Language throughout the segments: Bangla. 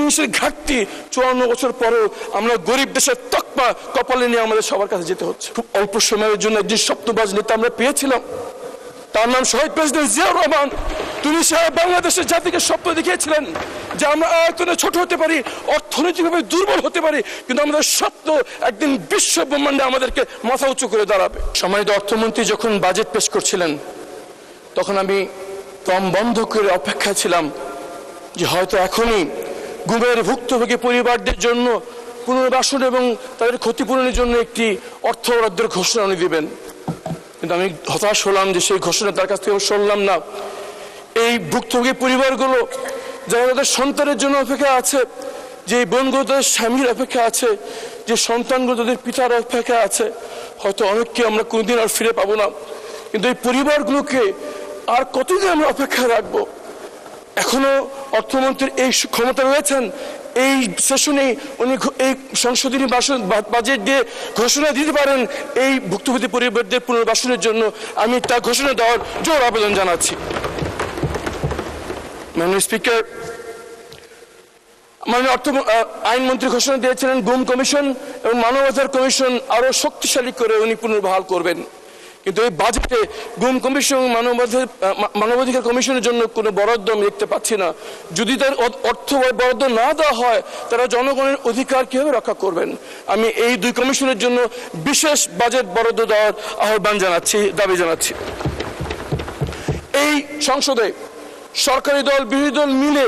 জিনিসের ঘাটতি 54 বছর পরেও আমরা গরিব দেশের তকমা কপালে নিয়ে আমাদের সবার কাছে যেতে হচ্ছে। খুব অল্প সময়ের জন্য একজন স্বপ্নবাজ নেতা আমরা পেয়েছিলাম, তার নাম শহীদ প্রেসিডেন্ট জিয়াউর রহমান। তিনি সারা বাংলাদেশের জাতিকে স্বপ্ন দেখিয়েছিলেন যে আমরা আয়তনে ছোট হতে পারি, অর্থনৈতিকভাবে দুর্বল হতে পারি, কিন্তু আমাদের স্বপ্ন একদিন বিশ্ব ব্রহ্মাণ্ডে আমাদেরকে মাথা উঁচু করে দাঁড়াবে। সম্মানিত অর্থমন্ত্রী যখন বাজেট পেশ করছিলেন তখন আমি দম বন্ধ করে অপেক্ষা ছিলাম যে হয়তো এখনই গুমের ভুক্তভোগী পরিবারদের জন্য পুনর্বাসন এবং তাদের ক্ষতিপূরণের জন্য একটি অর্থ বরাদ্দের ঘোষণা উনি দিবেন। কিন্তু আমি হতাশ হলাম যে সেই ঘোষণা তার কাছ থেকে শুনলাম না। এই ভুক্তভোগী পরিবারগুলো যারা তাদের সন্তানের জন্য অপেক্ষা আছে, যে বোনগুলো তাদের স্বামীর অপেক্ষা আছে, যে সন্তানগুলো তাদের পিতার অপেক্ষা আছে, হয়তো অনেককে আমরা কোনোদিন আর ফিরে পাবো না। কিন্তু এই পরিবারগুলোকে আর কতদিন আমরা অপেক্ষা রাখবো? এখনো অর্থমন্ত্রীর এই ক্ষমতা রয়েছেন, এই সেশনে উনি এই সংশোধনী বাজেট দিয়ে ঘোষণা দিতে পারেন এই ভুক্তভোগী পরিবারদের পুনর্বাসনের জন্য। আমি তা ঘোষণা দেওয়ার জোর আবেদন জানাচ্ছি। মাননীয় স্পিকার, মাননীয় আইনমন্ত্রী ঘোষণা দিয়েছিলেন গুম কমিশন এবং মানবাধিকার কমিশন আরো শক্তিশালী করে উনি পুনর্বহাল করবেন। কিন্তু এই বাজেটে গুম কমিশন মানবাধিকার কমিশনের জন্য কোনো বরাদ্দ আমি দেখতে পাচ্ছি না। যদি তার অর্থ বরাদ্দ না দেওয়া হয় তারা জনগণের অধিকার কিভাবে রক্ষা করবেন? আমি এই দুই কমিশনের জন্য বিশেষ বাজেট বরাদ্দ দেওয়ার আহ্বান জানাচ্ছি, দাবি জানাচ্ছি। এই সংসদে সরকারি দল বিরোধী দল মিলে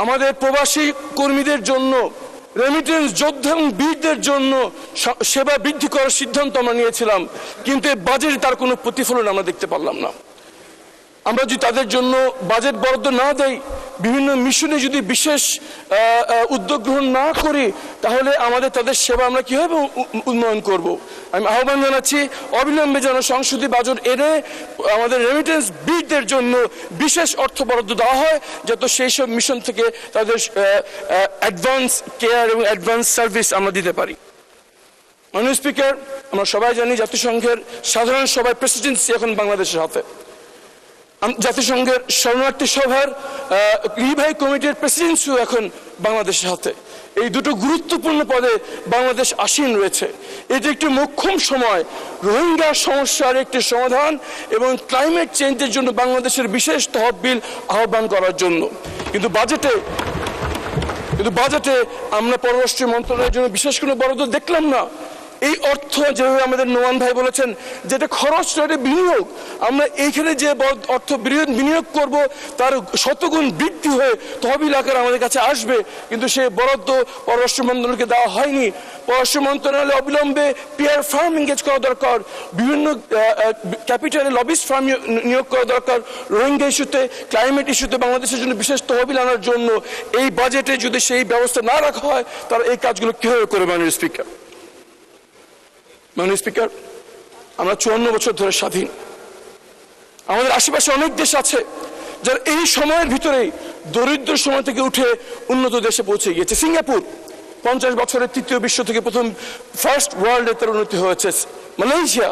আমাদের প্রবাসী কর্মীদের জন্য, রেমিটেন্স যোদ্ধা এবং বীরদের জন্য সেবা বৃদ্ধি করার সিদ্ধান্ত আমরা নিয়েছিলাম, কিন্তু এই বাজেটে তার কোনো প্রতিফলন আমরা দেখতে পারলাম না। আমরা যদি তাদের জন্য বাজেট বরাদ্দ না দেই, বিভিন্ন মিশনে যদি বিশেষ উদ্যোগ গ্রহণ না করি, তাহলে আমাদের তাদের সেবা আমরা কিভাবে উন্নয়ন করব? আমি আহ্বান জানাচ্ছি অবিলম্বে যেন সংসদে বাজেট এনে আমাদের রেমিটেন্স বীরদের জন্য বিশেষ অর্থ বরাদ্দ দেওয়া হয়, যাতে সেই সব মিশন থেকে তাদের অ্যাডভান্স কেয়ার এবং অ্যাডভান্স সার্ভিস আমরা দিতে পারি। মাননীয় স্পিকার, আমরা সবাই জানি জাতিসংঘের সাধারণ সভায় প্রেসিডেন্সি এখন বাংলাদেশের হাতে। জাতিসংঘের শরণার্থী সভার রিভাই কমিটির প্রেসিডেন্সিও এখন বাংলাদেশের হাতে। এই দুটো গুরুত্বপূর্ণ পদে বাংলাদেশ আসীন রয়েছে। এটি একটি মোক্ষম সময় রোহিঙ্গা সমস্যার একটি সমাধান এবং ক্লাইমেট চেঞ্জের জন্য বাংলাদেশের বিশেষ তহবিল আহ্বান করার জন্য। কিন্তু বাজেটে আমরা পররাষ্ট্র মন্ত্রণালয়ের জন্য বিশেষ কোনো বরাদ্দ দেখলাম না। এই অর্থ যেভাবে আমাদের নোমান ভাই বলেছেন, যেটা খরচ নয় বিনিয়োগ, আমরা এইখানে যে অর্থ বিনিয়োগ করব তার শতগুণ বৃদ্ধি হয়ে তহবিল আকারে আমাদের কাছে আসবে, কিন্তু সেই বরাদ্দ পররাষ্ট্র মন্ত্রণালয়কে দেওয়া হয়নি। পররাষ্ট্র মন্ত্রণালয় অবিলম্বে পিআর ফার্ম এনগেজ করা দরকার, বিভিন্ন ক্যাপিটালে লবিস্ট ফার্ম নিয়োগ করা দরকার। রোহিঙ্গা ইস্যুতে, ক্লাইমেট ইস্যুতে বাংলাদেশের জন্য বিশেষ তহবিল আনার জন্য এই বাজেটে যদি সেই ব্যবস্থা না রাখা হয়, তারা এই কাজগুলো কিভাবে করে? মাননীয় স্পিকার, আমরা 54 বছর ধরে স্বাধীন। আমাদের আশেপাশে অনেক দেশ আছে যারা এই সময়ের ভিতরেই দরিদ্র সময় থেকে উঠে উন্নত দেশে পৌঁছে গিয়েছে। সিঙ্গাপুর 50 বছরের তৃতীয় বিশ্ব থেকে প্রথম ফার্স্ট ওয়ার্ল্ডে তার উন্নতি হয়েছে। মালয়েশিয়া